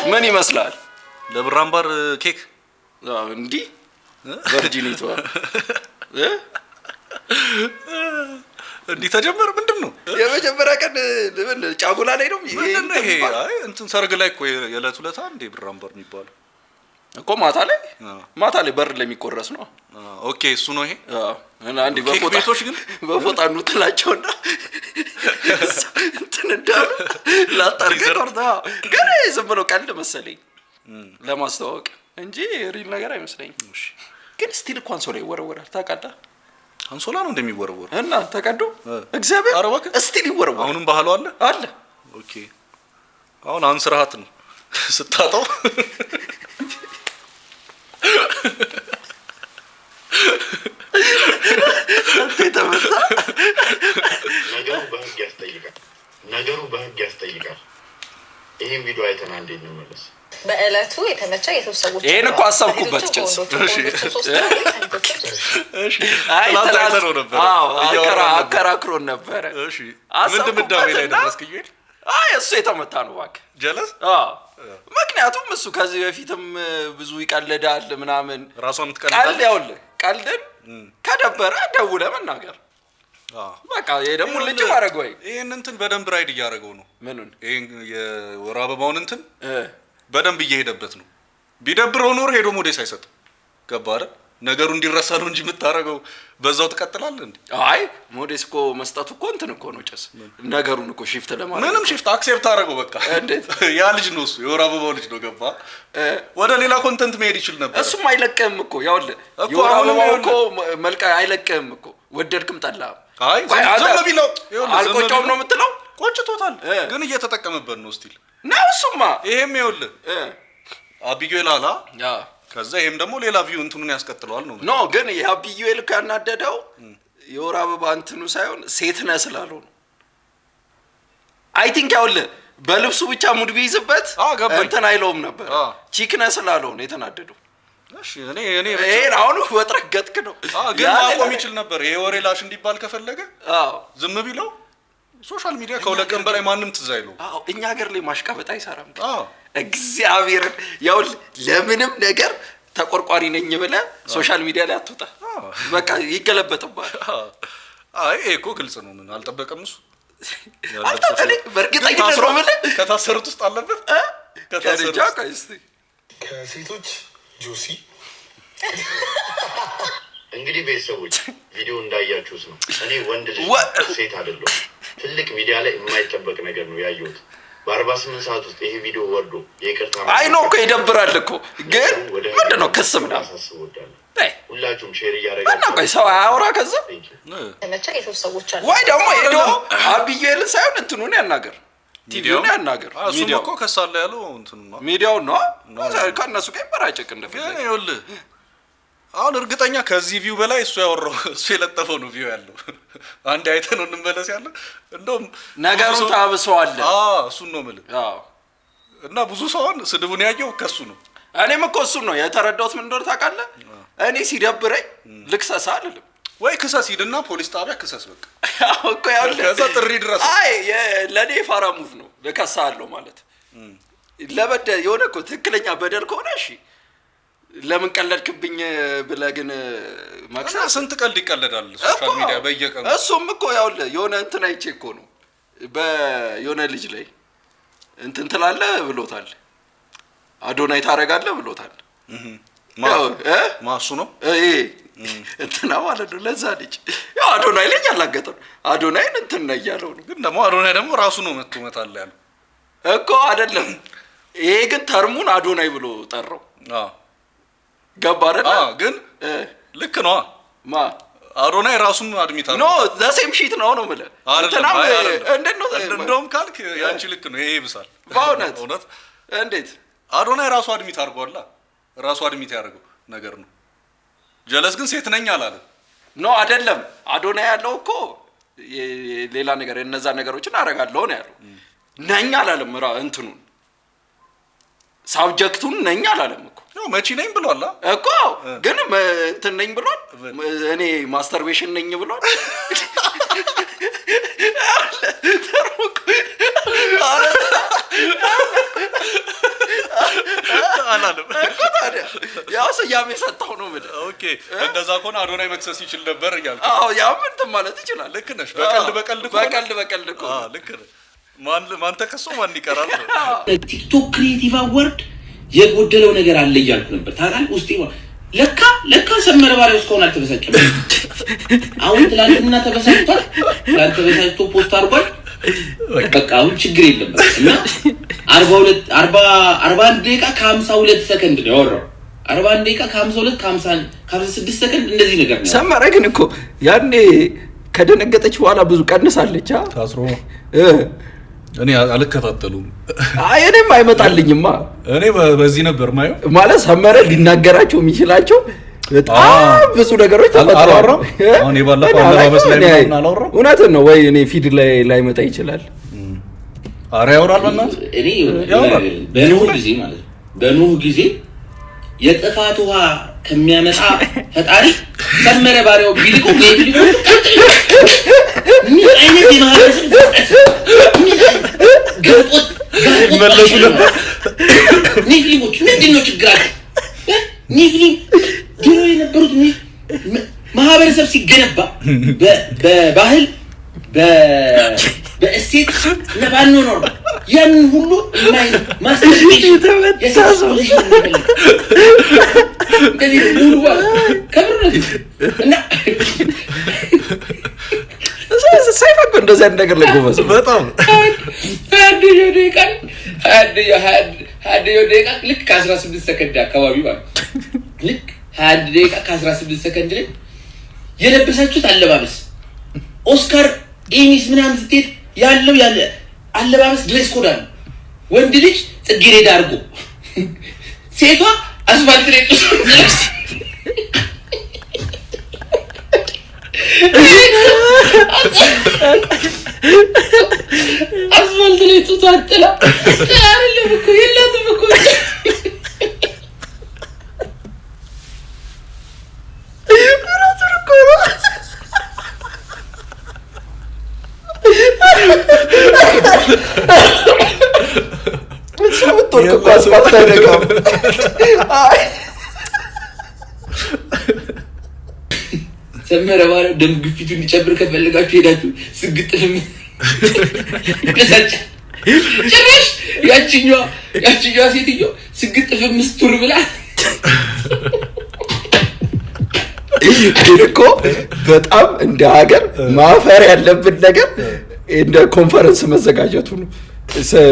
ምን ይመስላል? ለብራምባር ኬክ እንዲ ቨርጂኒቷ እንዲ ተጀመረ ምንድነው? የመጀመሪያ ቀን ጫጉላ ላይ ነው ይሄ አይ እንትን ሰርግ ላይ እኮ የዕለት ሁለት አንዴ ብራምባር የሚባለው እኮ ማታ ላይ በር ላይ የሚቆረስ ነው። ኦኬ እሱ ነው ይሄ። እና አንዴ በፎቶሽ ግን በፎቶ ነው ተላጨውና እንትን እንዳሉ ላጣርገ ቆርጣ ግን ዝም ብሎ ቀልድ መሰለኝ ለማስተዋወቅ እንጂ ሪል ነገር አይመስለኝም። ግን ስቲል እኮ አንሶላ ይወረወራል ታውቃለህ? አንሶላ ነው እንደሚወረወር እና ተቀዶ እግዚአብሔር አረባከ ስቲል ይወረወራል። አሁንም ባህሉ አለ። ኦኬ አሁን አንስራሃት ነው ስታጣው ነገሩ በህግ ያስጠይቃል። ይሄን ቪዲዮ አይተና እንዴት ነው መለስ በእለቱ የተመቸ የሶስት ሰዎች ይሄን እኮ አሰብኩበት ጭስ አይ ተላተው ነበር። አከራክሮን ነበር። እሺ ምንድን ምዳሜ ላይ ደረስክኝ? አይ እሱ የተመታ ነው እባክህ ጀለስ። ምክንያቱም እሱ ከዚህ በፊትም ብዙ ይቀልዳል ምናምን ራሷን ትቀልዳለች። ቀልድን ከደበረ ደውለህ መናገር በቃ ይሄ ደግሞ ልጅ ማረገው ይሄን እንትን በደንብ ራይድ እያደረገው ነው። ምኑን ይሄን የወር አበባውን እንትን በደንብ እየሄደበት ነው። ቢደብረው ኖር ሄዶ ሞዴስ አይሰጥ ገባ አይደል? ነገሩ እንዲረሳ ነው እንጂ የምታረገው በዛው ትቀጥላለህ እንዴ? አይ ሞዴስ እኮ መስጠቱ እኮ እንትን እኮ ነው ጭስ ነገሩን እኮ ሺፍት ለማድረግ ምንም ሺፍት አክሴፕት አደረገው በቃ። እንዴት ያ ልጅ ነው እሱ የወር አበባው ልጅ ነው ገባ። ወደ ሌላ ኮንተንት መሄድ ይችል ነበር። እሱም አይለቀም እኮ ያውልህ የወር አበባው እኮ መልካ አይለቀም እኮ ወደድክም ጠላህ። አይ ዘመ ቢለው አልቆጨውም ነው የምትለው? ቆጭቶታል ግን እየተጠቀመበት ነው ስቲል ነው እሱማ። ይሄም ይኸውልህ አቢጌል አላ ከዛ ይሄም ደግሞ ሌላ ቪው እንትኑን ያስቀጥለዋል ነው ኖ ግን የአቢጌል ካናደደው የወር አበባ እንትኑ ሳይሆን ሴት ነህ ስላለው ነው። አይ ቲንክ ያውልህ በልብሱ ብቻ ሙድ ቢይዝበት እንትን አይለውም ነበር። ቺክ ነህ ስላለው ነው የተናደደው። እሺ እኔ ይሄን አሁን ወጥረገጥክ ነው ግን ማቆም ይችል ነበር። ይሄ ወሬ ላሽ እንዲባል ከፈለገ ዝም ቢለው ሶሻል ሚዲያ ከሁለት ቀን በላይ ማንም ትዝ አይለው። እኛ ሀገር ላይ ማሽቃበጥ አይሰራም። እግዚአብሔርን ያው ለምንም ነገር ተቆርቋሪ ነኝ ብለህ ሶሻል ሚዲያ ላይ አትወጣ በቃ ይገለበጥባል። አይ እኮ ግልጽ ነው። ምን አልጠበቀም እሱ አልጠበቀም። በእርግጠኝነት ነው ማለት ከታሰሩት ውስጥ አለበት። ከሴቶች ጆሲ እንግዲህ ቤተሰቦች ቪዲዮ እንዳያችሁት ነው። እኔ ወንድ ልጅ ሴት አይደለሁ። ትልቅ ሚዲያ ላይ የማይጠበቅ ነገር ነው ያየሁት። በ48 ሰዓት ውስጥ ይሄ ቪዲዮ ወርዶ የይቅርታ አይ ነው እኮ ይደብራል እኮ ግን ምንድነው ክስ ምናምን ሁላችሁም ሼር እያደረጋችሁ ቆይ ሰው አያወራ ከዛ ተመቸ የሶስት ሰዎች አሉ ወይ ደግሞ ሄዶ አቢጌልን ሳይሆን እንትኑን ያናገር ቲቪውን ያናገር። ሚዲያው እኮ ከሳለ ያለው እንትኑ ነው ሚዲያው ነው ከነሱ ጋር ይበራጨቅ እንደፈለገ ግን ይኸውልህ አሁን እርግጠኛ ከዚህ ቪው በላይ እሱ ያወራው እሱ የለጠፈው ነው ቪው ያለው። አንድ አይተን እንመለስ ያለ እንደውም ነገሩን ታብሰዋል። እሱን ነው ማለት እና ብዙ ሰውን ስድቡን ያየው ከሱ ነው። እኔም እኮ እሱን ነው የተረዳሁት። ምን እንደሆነ ታውቃለህ? እኔ ሲደብረኝ ልክሰስ አይደለም ወይ ክሰስ ሂድና ፖሊስ ጣቢያ ክሰስ በቃ እኮ ያው ከዛ ጥሪ ድረስ አይ ለኔ ፋራ ሙቭ ነው ልከሳለሁ ማለት ለበደ የሆነ እኮ ትክክለኛ በደል ከሆነ እሺ ለምን ቀለድክብኝ ብለህ ግን ማክሰስ ስንት ቀልድ ይቀለዳል ሶሻል ሚዲያ በየቀኑ። እሱም እኮ ያው የሆነ እንትን አይቼ እኮ ነው በየሆነ ልጅ ላይ እንትን ትላለህ ብሎታል። አዶናይ ታረጋለህ ብሎታል። ማሱ ነው እንትና ማለት ነው። ለዛ ልጅ ያው አዶናይ ላይ ያላገጠው አዶናይን እንትን ነው ያለው ነው። ግን ደግሞ አዶናይ ደግሞ ራሱ ነው መጥቶመታል ያለው እኮ አይደለም። ይሄ ግን ተርሙን አዶናይ ብሎ ጠራው። ገባ አይደል? ግን ልክ ነው ማ አዶናይ ራሱን አድሚት አለ ኖ ዘሴም ሺት ነው ማለት እንትናም እንዴት ነው እንደውም ካልክ ያንቺ ልክ ነው። ይሄ ይብሳል በእውነት እንዴት አዶናይ ራሱ አድሚት አድርጓል። ራሱ አድሚት ያደርገው ነገር ነው። ጀለስ ግን ሴት ነኝ አላለ ኖ አይደለም። አዶናይ ያለው እኮ ሌላ ነገር እነዛ ነገሮችን አረጋለሁ ነው ያለው። ነኝ አላለም። እንትኑን ሳብጀክቱን ነኝ አላለም እኮ ነው መቼ ነኝ ብሏል እኮ ግን እንትን ነኝ ብሏል። እኔ ማስተርቤሽን ነኝ ብሏል። አላለም እኮ ታዲያ ያው ስያሜ ሰጠው ነው ማለት ኦኬ እንደዛ ከሆነ አዶናይ መክሰስ ይችል ነበር እያልኩ አዎ ያው ምን ማለት ይችላል ልክ ነሽ በቀልድ እኮ ልክ ነህ ማን ተከሶ ማን ይቀራል ቲክቶክ ክሬቲቭ አዋርድ የጎደለው ነገር አለ እያልኩ ነበር ታውቃለህ ውስጤ ለካ ሰመረ ባሪያው እስካሁን አልተበሳጨም አሁን ትላንትና ተበሳጭቷል ተበሳጭቶ ፖስት አድርጓል በቃ አሁን ችግር የለም እና 41 ደቂቃ ከ52 ሰከንድ ነው ያወራው 41 ደቂቃ ከ52 ከ56 ሰከንድ እንደዚህ ነገር ነው ሰመረ ግን እኮ ያኔ ከደነገጠች በኋላ ብዙ ቀንሳለች ታስሮ እኔ አልከታተሉም እኔም አይመጣልኝማ እኔ በዚህ ነበር ማየው ማለት ሰመረ ሊናገራቸው የሚችላቸው በጣም ብዙ ነገሮች ተፈጥረዋል አሁን የባለፈው አለባበስ ላይ ምናምን አላወራም እውነትን ነው ወይ እኔ ፊድ ላይ መጣ ይችላል አረ ያወራል በእናት እኔ በኖህ ጊዜ የጥፋት ውሃ ከሚያመጣ ፈጣሪ ሰመረ ባሪያው ቢልቁ ቢልቁ ምን አይነት የማህበረሰብ ገርጦት መለሱ ነበር ኒፍሊሞች ምንድነው ችግራቸው ኒፍሊም ድሮ የነበሩት ማህበረሰብ ሲገነባ በባህል በእሴት ነባኖ ነው ያን ሁሉ ላይ ማስተርቤሽን የሰሰውሽን እንደዚህ ሁሉ ከብረት እና ሳይፈቅ እንደዚህ አይነት ነገር ላይ ጎበዝ በጣም ሀዲዮ ደቂቃ ልክ ከ16 ሰከንድ አካባቢ ማለት ልክ 20 ደቂቃ ከ16 ሰከንድ ላይ የለበሳችሁት አለባበስ ኦስካር ኤሚስ ምናምን ስትሄድ ያለው ያለ አለባበስ ድሬስ ኮድ አለ ወንድ ልጅ ጽጌረዳ አድርጎ ሴቷ አስፋልት ላይ ጥለስ አስፋልት ላይ ተጣጥላ አይደለም እኮ የላትም እኮ ሰውቶልኩ አስፋልት አይደለም ሰመረ ባሪያው ደም ግፊቱ እንዲጨምር ከፈለጋችሁ ሄዳችሁ ስግጥም ጭራሽ ያቺኛዋ ሴትዮ ስግጥም ምስቱር ብላ እኮ በጣም እንደ ሀገር ማፈር ያለብን ነገር እንደ ኮንፈረንስ መዘጋጀቱ ነው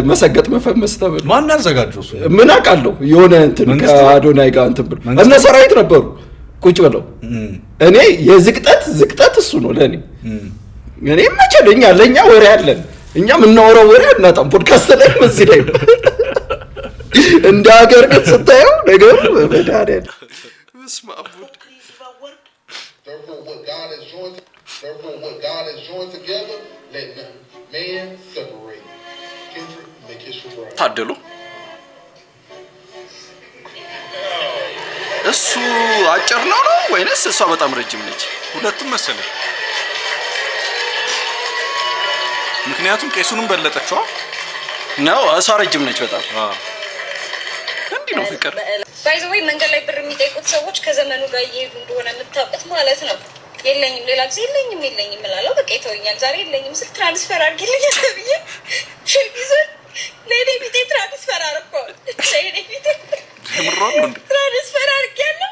መሰገጥ መፈመስ ተብሎ ማን ያዘጋጀው እሱ ምን አውቃለሁ የሆነ እንትን ከአዶናይ ጋር እንትን ብሎ እነ ሰራዊት ነበሩ ቁጭ ብለው እኔ ዝቅጠት እሱ ነው ለኔ እኔ መቸለኛ ለኛ ወሬ አለን እኛ ምናወራው ወሬ እናጣም ፖድካስት ላይ መስይ ላይ እንደ ሀገር ግን ስታየው ነገር በዳዳል Therefore, what God has joined together, let man separate. Kendrick, make history right. ታደሉ እሱ አጭር ነው ወይንስ እሷ በጣም ረጅም ነች? ሁለቱም መሰለኝ። ምክንያቱም ቄሱንም በለጠችዋ ነው እሷ ረጅም ነች በጣም እንዴ ነው ፍቅር ባይዘው መንገድ ላይ ብር የሚጠይቁት ሰዎች ከዘመኑ ጋር እየሄዱ እንደሆነ የምታውቁት ማለት ነው። የለኝም ሌላ ጊዜ የለኝም እላለሁ በቃ ይተውኛል ዛሬ የለኝም ስል ትራንስፈር አድርጊልኝ ተብዬ ሸሚዙን ለኔ ቢጤ ትራንስፈር አድርጓል ለኔ ቢጤ ትራንስፈር አድርጊያለሁ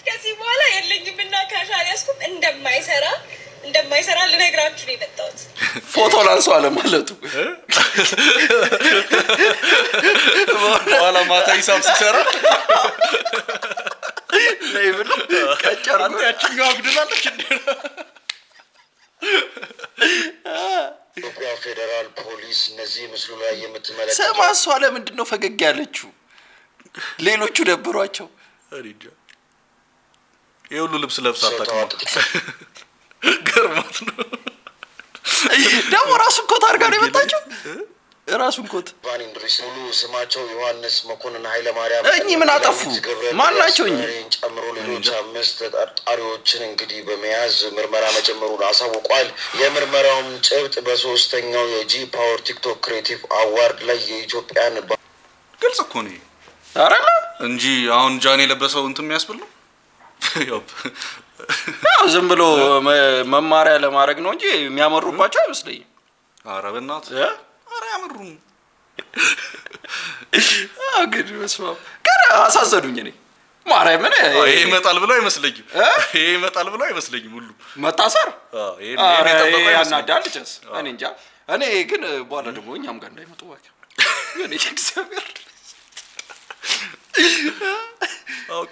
ከዚህ በኋላ የለኝም እና ካሽ አልያዝኩም እንደማይሰራ ልነግራችሁ ነው የመጣሁት ፎቶ ላንሳው አለ ማለቱ በኋላ ማታ ሂሳብ ሲሰራ ላይ ብሎ ከጨርቆ አንተ ያቺኛው አግድላለች እንዴ ኢትዮጵያ ፌደራል ፖሊስ እነዚህ ምስሉ ላይ የምትመለከቱ ሰማሷ ለምንድን ነው ፈገግ ያለችው ሌሎቹ ደብሯቸው አሪጃ የሁሉ ልብስ ለብሳ አጣቀመ ገርማት ነው ደግሞ ራሱን ኮት አድርጋ ነው የመጣችው ራሱን ኮት ቫኒንድሪስ ሙሉ ስማቸው ዮሐንስ መኮንን ኃይለ ማርያም እኚህ ምን አጠፉ ማን ናቸው እኚህ ጨምሮ ሌሎች 5 ተጠርጣሪዎችን እንግዲህ በመያዝ ምርመራ መጀመሩን አሳውቋል። የምርመራውም ጭብጥ በ3ኛው የጂ ፓወር ቲክቶክ ክሬቲቭ አዋርድ ላይ የኢትዮጵያን ግልጽ እኮ ነው አረላ እንጂ አሁን ጃን የለበሰው እንትን የሚያስብል ነው። ያው ዝም ብሎ መማሪያ ለማድረግ ነው እንጂ የሚያመሩባቸው አይመስለኝም። ኧረ በእናትህ ኧረ አያመሩም። ግን መስማም ጋር አሳዘዱኝ። እኔ ማርያምን ይሄ ይመጣል ብሎ አይመስለኝም። ይሄ ይመጣል ብሎ አይመስለኝም። ሁሉ መታሰር ይሄ ያናዳል። ጭስ እኔ እንጃ። እኔ ግን በኋላ ደግሞ እኛም ጋር እንዳይመጡ ባክ እኔ እግዚአብሔር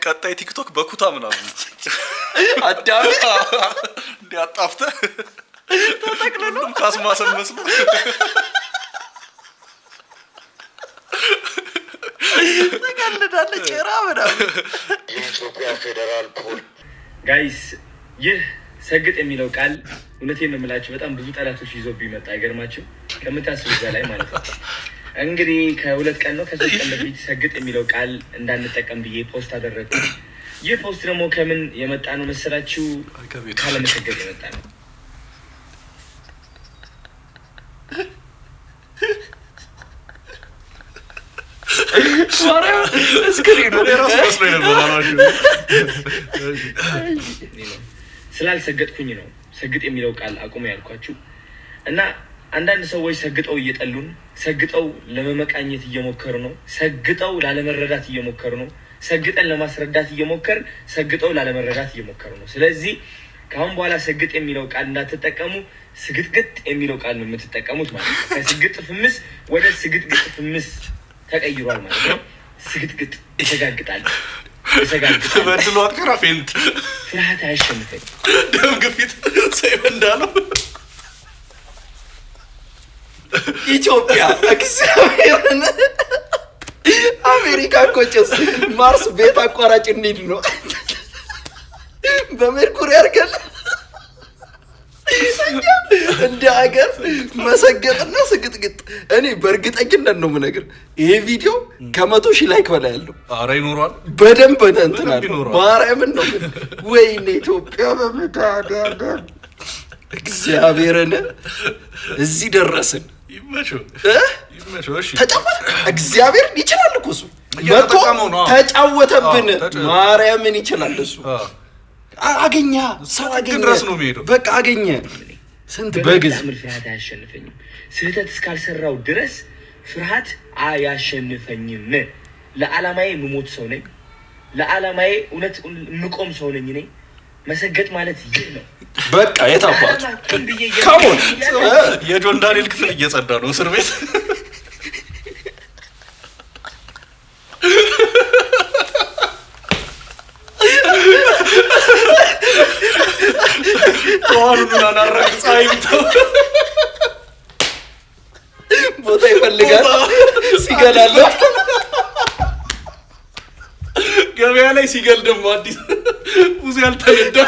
ቀጣይ ቲክቶክ በኩታ ምናምን አዳም እንዲያጣፍተህ ተጠቅልሎ ካስማሰን መስሎ ተቀልዳለች። ጭራ ምናምን የኢትዮጵያ ፌዴራል ፖሊስ ጋይስ ይህ ሰግጥ የሚለው ቃል እውነቴን ነው የምላችሁ በጣም ብዙ ጠላቶች ይዞብኝ መጣ። አይገርማችሁ? ከምታስቡት በላይ ማለት ነው። እንግዲህ ከ2 ቀን ነው ከ3 ቀን በፊት ሰግጥ የሚለው ቃል እንዳንጠቀም ብዬ ፖስት አደረግኩ። ይህ ፖስት ደግሞ ከምን የመጣ ነው መሰላችሁ? ካለመሰገጥ የመጣ ነው። ስላልሰገጥኩኝ ነው ሰግጥ የሚለው ቃል አቁሙ ያልኳችሁ እና አንዳንድ ሰዎች ሰግጠው እየጠሉን፣ ሰግጠው ለመመቃኘት እየሞከሩ ነው፣ ሰግጠው ላለመረዳት እየሞከሩ ነው፣ ሰግጠን ለማስረዳት እየሞከርን ሰግጠው ላለመረዳት እየሞከሩ ነው። ስለዚህ ከአሁን በኋላ ሰግጥ የሚለው ቃል እንዳትጠቀሙ፣ ስግጥግጥ የሚለው ቃል ነው የምትጠቀሙት ማለት ነው። ከስግጥ ፍምስ ወደ ስግጥግጥ ፍምስ ተቀይሯል ማለት ነው። ስግጥግጥ ይሰጋግጣል፣ ይሰጋግጣል። በድሎ አትከራ ፌንት ፍርሃት አያሸንፈኝ። ደም ግፊት ሰይፍ እንዳለው ኢትዮጵያ እግዚአብሔርን አሜሪካ እኮ ጭስ ማርስ ቤት አቋራጭ እንሂድ ነው በሜርኩሪ አድርገን እንደ ሀገር መሰገጥና ስግጥግጥ። እኔ በእርግጠኝነት ነው የምነግር ይሄ ቪዲዮ ከ100,000 ላይክ በላይ ያለው። ኧረ ይኖራል በደንብ እንትን አለ። ማርያምን ነው ግን ወይኔ ኢትዮጵያ በመድኃኒዓለም እግዚአብሔርን እዚህ ደረስን። ይመቸው ይመቸው። እሺ ተጫወተ። እግዚአብሔር ይችላል እኮ እሱ መጥቶ ተጫወተብን። ማርያምን ይችላል እሱ። አገኘ ሰው አገኘ ድረስ ነው የሚሄደው። በቃ አገኘ። ስንት በግዝ ፍርሃት አያሸንፈኝም። ስህተት እስካልሰራው ድረስ ፍርሃት አያሸንፈኝም። ለዓላማዬ የምሞት ሰው ነኝ። ለዓላማዬ እውነት የምቆም ሰው ነኝ ነኝ። መሰገጥ ማለት ይህ ነው። በቃ የታባቱ ካሞን የጆን ዳንኤል ክፍል እየጸዳ ነው እስር ቤት። ተዋሉና ናራቅ ጻይምተው ቦታ ይፈልጋል ሲገላለሁ ገበያ ላይ ሲገል ደግሞ አዲስ ብዙ ያልተነዳ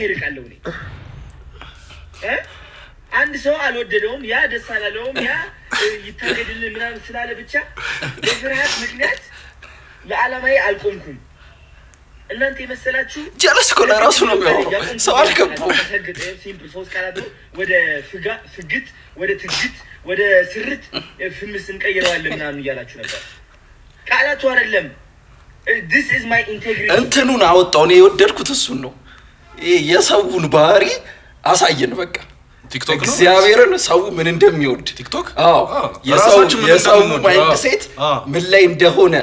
ይርቃለሁ። አንድ ሰው አልወደደውም፣ ያ ደስ አላለውም፣ ያ ይታገድልን ምናምን ስላለ ብቻ በፍርሃት ምክንያት ለዓላማዬ አልቆምኩም። እናንተ የመሰላችሁ ጀለስ እኮ ለራሱ ነው የሚያወራው። ሰው አልገባውም። ሲምፕል 3 ቃላት ነው። ወደ ፍግት፣ ወደ ትግት፣ ወደ ስርት ፍምስ እንቀይረዋለን ምናምን እያላችሁ ነበር። ቃላቱ አይደለም። this is my integrity እንትኑን አወጣው። እኔ የወደድኩት እሱን ነው። የሰውን ባህሪ አሳየን። በቃ ቲክቶክ ነው እግዚአብሔርን ሰው ምን እንደሚወድ ቲክቶክ። አዎ የሰው ማይንድ ሴት ምን ላይ እንደሆነ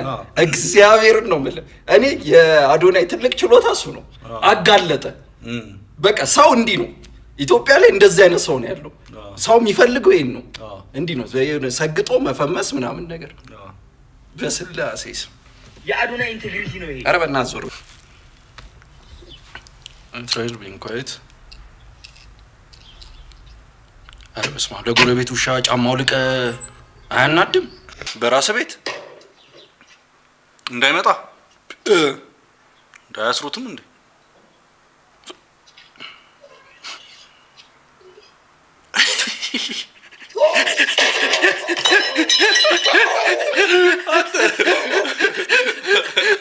እግዚአብሔርን ነው የምልህ። እኔ የአዶናይ ትልቅ ችሎታ እሱ ነው። አጋለጠ። በቃ ሰው እንዲህ ነው። ኢትዮጵያ ላይ እንደዚህ አይነት ሰው ነው ያለው። ሰው የሚፈልገው ይሄን ነው። እንዲህ ነው ሰግጦ መፈመስ ምናምን ነገር። በስላሴስ የአዶናይ ኢንቴግሪቲ ነው ይሄ። ኧረ በእናትህ ዞር እንትራይል ቢንኳይት። ኧረ በስመ አብ። ለጎረቤት ውሻ ጫማው ልቀ አያናድም? በራስ ቤት እንዳይመጣ እንዳያስሩትም እንዴ?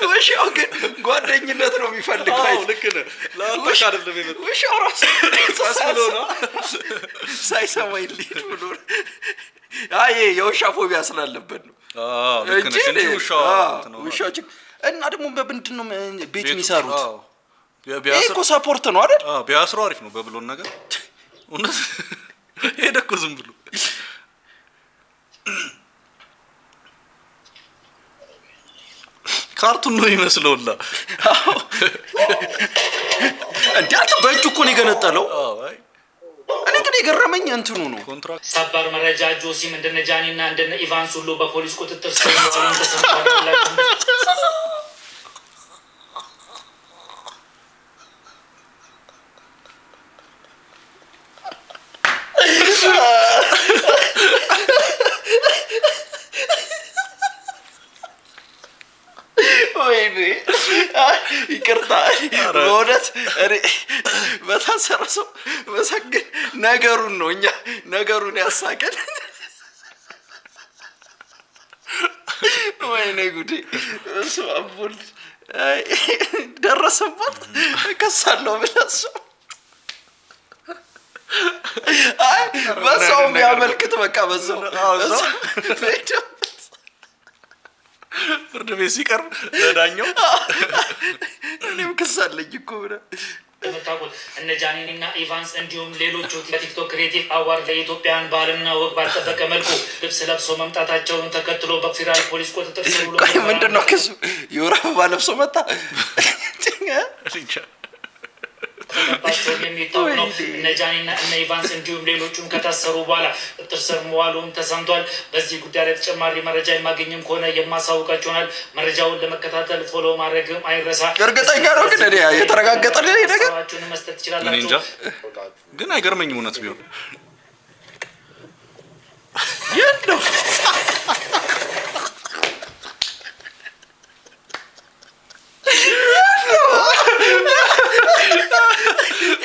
ውሻው ግን ጓደኝነት ነው የሚፈልገው። አዎ ልክ ነህ። ለአንተሽ አይደለም የመጣው። ውሻው ራሱ ሳስብሎ ነው ሳይሰማኝ ልሂድ ብሎ አይ የውሻ ፎቢያ ስላለበት ነው። ውሻዎች እና ደግሞ በምንድን ነው ቤት የሚሰሩት? እኮ ሰፖርት ነው አይደል? ቢያስሩ አሪፍ ነው በብሎን ነገር እውነት ሄደ እኮ ዝም ብሎ ካርቱን ነው ይመስለውላ። እንዴ አንተ በእጁ እኮ ነው የገነጠለው። እኔ ግን የገረመኝ እንትኑ ነው። ሰበር መረጃ ጆሲም እንደነ ጃኒና እንደነ ኢቫንስ ሁሉ በፖሊስ ቁጥጥር ስር መዋሉን ተሰምቷል። ወይኔ ይቅርታ በእውነት እኔ በታሰረ ሰው መሰግን ነገሩን ነው እኛ ነገሩን ያሳቀን። ወይኔ ጉዴ እሱ አቦል ደረሰባት ከሳለው ብለሱ አይ በሰው የሚያመልክት በቃ በዛው ፍርድ ቤት ሲቀርብ ለዳኛው እኔም ክስ አለኝ እኮ ብለህ ተመጣጣው እነ ጃኒና ኢቫንስ እንዲሁም ሌሎቹ በቲክቶክ ክሬቲቭ አዋርድ ለኢትዮጵያን ባህልና ወግ ባልጠበቀ መልኩ ልብስ ለብሶ መምጣታቸውን ተከትሎ በፌደራል ፖሊስ ቁጥጥር ስር ውሎ ምንድነው ከሱ የወር አበባ ለብሶ መጣ? የሚታወቀው እነ ጃኒና እነ ኢቫንስ እንዲሁም ሌሎቹም ከታሰሩ በኋላ ቁጥጥር ስር መዋሉን ተሰምቷል። በዚህ ጉዳይ ላይ ተጨማሪ መረጃ የማገኝም ከሆነ የማሳውቃችሁ ይሆናል። መረጃውን ለመከታተል ፎሎ ማድረግም አይረሳ። እርግጠኛ ነው ግን እኔ የተረጋገጠ ነገር መስጠት ትችላላችሁ። ግን አይገርመኝም እውነት ቢሆን የለው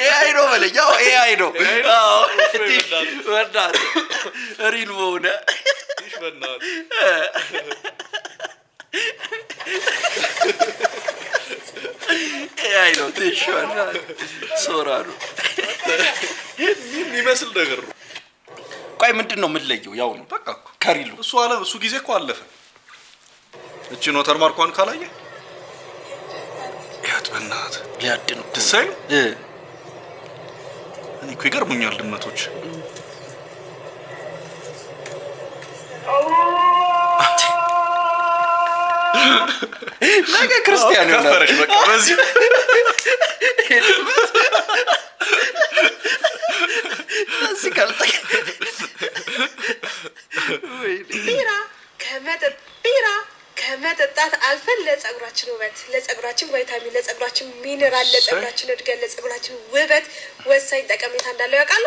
ኤአይ ነው በለኝ። ያው ኤአይ ነው። አዎ ወዳት ሪል ሆነ ይሽበናል። ኤአይ ነው ትሽበናል። ሶራ ነው የሚመስል ነገር ነው። ቆይ ምንድን ነው የምንለየው? ያው ነው በቃ እኮ ከሪሉ እሱ ጊዜ እኮ አለፈ። እቺ ነው ተርማርኳን ካላየ ያት በእናት ሊያድን ደስ አይልም። እኔ እኮ ይገርሙኛል ድመቶች። ነገ ክርስቲያን ነው ከፈረሽ በቃ በዚህ እዚህ ካልጠቅ ቢራ ከመጠጣት አልፈን ለጸጉራችን ውበት፣ ለጸጉራችን ቫይታሚን፣ ለጸጉራችን ሚነራል፣ ለጸጉራችን እድገት፣ ለጸጉራችን ውበት ወሳኝ ጠቀሜታ እንዳለው ያውቃሉ?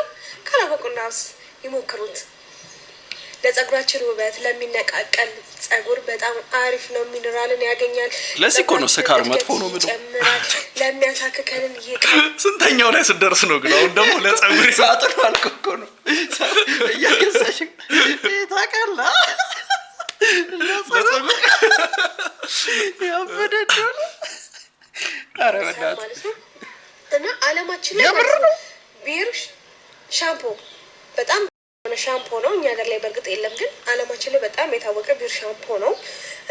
ካላወቁናስ ይሞክሩት። ለጸጉራችን ውበት፣ ለሚነቃቀል ጸጉር በጣም አሪፍ ነው። ሚነራልን ያገኛል። ለዚህ እኮ ነው ስካር መጥፎ ነው ብሎ ለሚያሳክከንን ይቀር። ስንተኛው ላይ ስደርስ ነው ግን አሁን ደግሞ ለጸጉር ሳጥን አልኩ እኮ ነው እያገዛሽ ታውቃለህ። ያበደደው አረ በእናትህ እና አለማችን ላይ ቢር ሻምፖ በጣም ሻምፖ ነው። እኛ ሀገር ላይ በእርግጥ የለም፣ ግን አለማችን ላይ በጣም የታወቀ ቢር ሻምፖ ነው።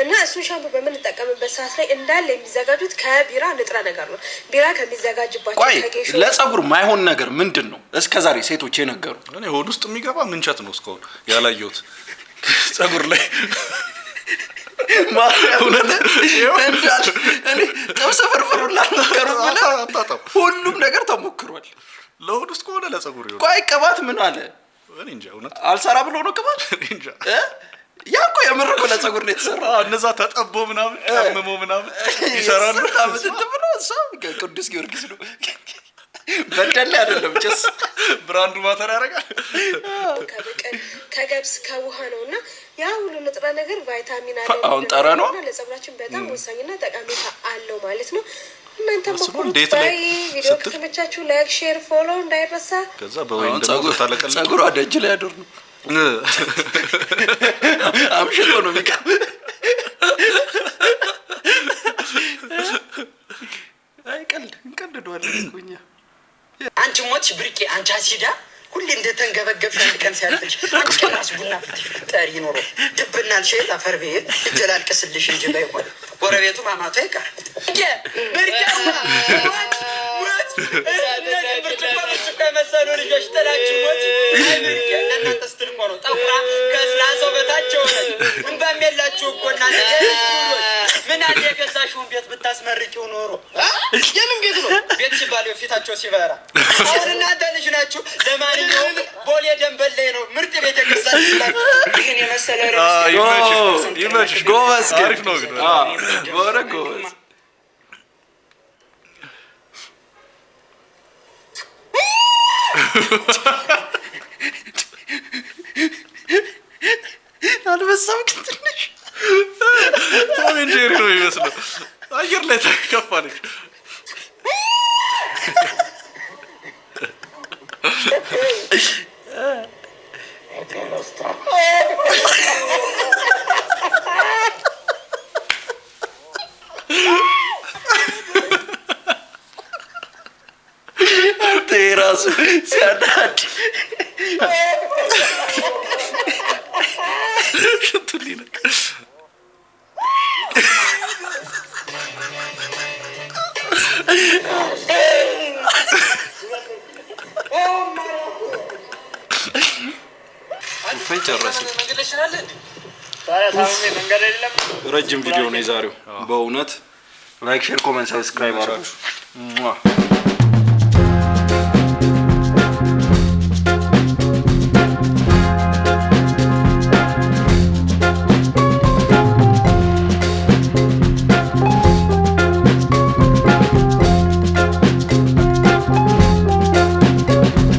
እና እሱን ሻምፖ በምንጠቀምበት ሰዓት ላይ እንዳለ የሚዘጋጁት ከቢራ ንጥረ ነገር ነው። ቢራ ከሚዘጋጅባቸው ከጌሾ ለጸጉር ማይሆን ነገር ምንድን ነው እስከዛሬ ሴቶች የነገሩ? እኔ ሆድ ውስጥ የሚገባ ምንቸት ነው እስካሁን ያላየሁት ጸጉር ላይ ጥብስ ፍርፍሩን ላልሞከሩ ሁሉም ነገር ተሞክሯል። ለሆድ ውስጥ ከሆነ ለጸጉር ይሆናል። ቆይ ቅባት ምን አለ? እኔ እንጃ እውነት አልሰራ ብሎ ነው ቅባት። እንጃ ያ እኮ የምር እኮ ለጸጉር ነው የተሰራ። እነዛ ተጠቦ ምናምን ቀምሞ ምናምን ይሰራሉ። እንትን ብሎ እሷ ቅዱስ ጊዮርጊስ ነው በደል አይደለም። ጭስ ብራንዱ ማተር ያደርጋል። ከገብስ ከውሃ ነው እና ያ ሁሉ ንጥረ ነገር ቫይታሚን አለ። አሁን ጠረ ነው ለጸጉራችን በጣም ወሳኝና ጠቀሜታ አለው ማለት ነው። እናንተ ሞክሩት። ቪዲዮ ከተመቻችሁ ላይክ፣ ሼር፣ ፎሎ እንዳይረሳ። ከዛ በወይን ደግሞ ታለቀለ ጸጉሯ ደጅ ላይ ያደር ነው አምሽቶ ነው የሚቀር። አይ ቀልድ እንቀልደዋለን እኮ እኛ። አንቺ ሞትሽ ብርቄ፣ አንቺ አሲዳ ሁሌ እንደተንገበገብሽ አንድ ቀን ሲያልፍልሽ አንቺ ራስ ቡና ፍትሽ ጠሪ ኖሮ ድብናል ሸል አፈር ቤት እጀላልቅስልሽ እንጂ ባይሆን ጎረቤቱ ማማቷ ይቀር ከመሰሉ ልጆች ጥላችሁ ሞት ለእናንተ ስትል እኮ ነው ጠቁራ ከስራ ሰው በታች ሆነ እንባም የላችሁ እኮ እናንተ ምን አለ የገዛሽውን ቤት ብታስመርቂው ኖሮ የምን ቤት ነው ቤት ሲባል ፊታቸው ሲበራ አሁን እናንተ ልጅ ናችሁ ለማንኛውም ቦሌ ደንበል ላይ ነው ምርጥ ቤት የገዛችላችሁ ይህን የመሰለ ይመችሽ ጎበዝ አሪፍ ነው ግን በሆነ ጎበዝ አልበዛም ግን ትንሽ ቶም ኤንድ ጄሪ ነው የሚመስለው አየር ላይ ተከፋለች ራሱ ሲያናድ ሽንቱ ሊነቅ ረጅም ቪዲዮ ነው የዛሬው በእውነት ላይክ ሼር ኮሜንት ሰብስክራይብ አድርጉ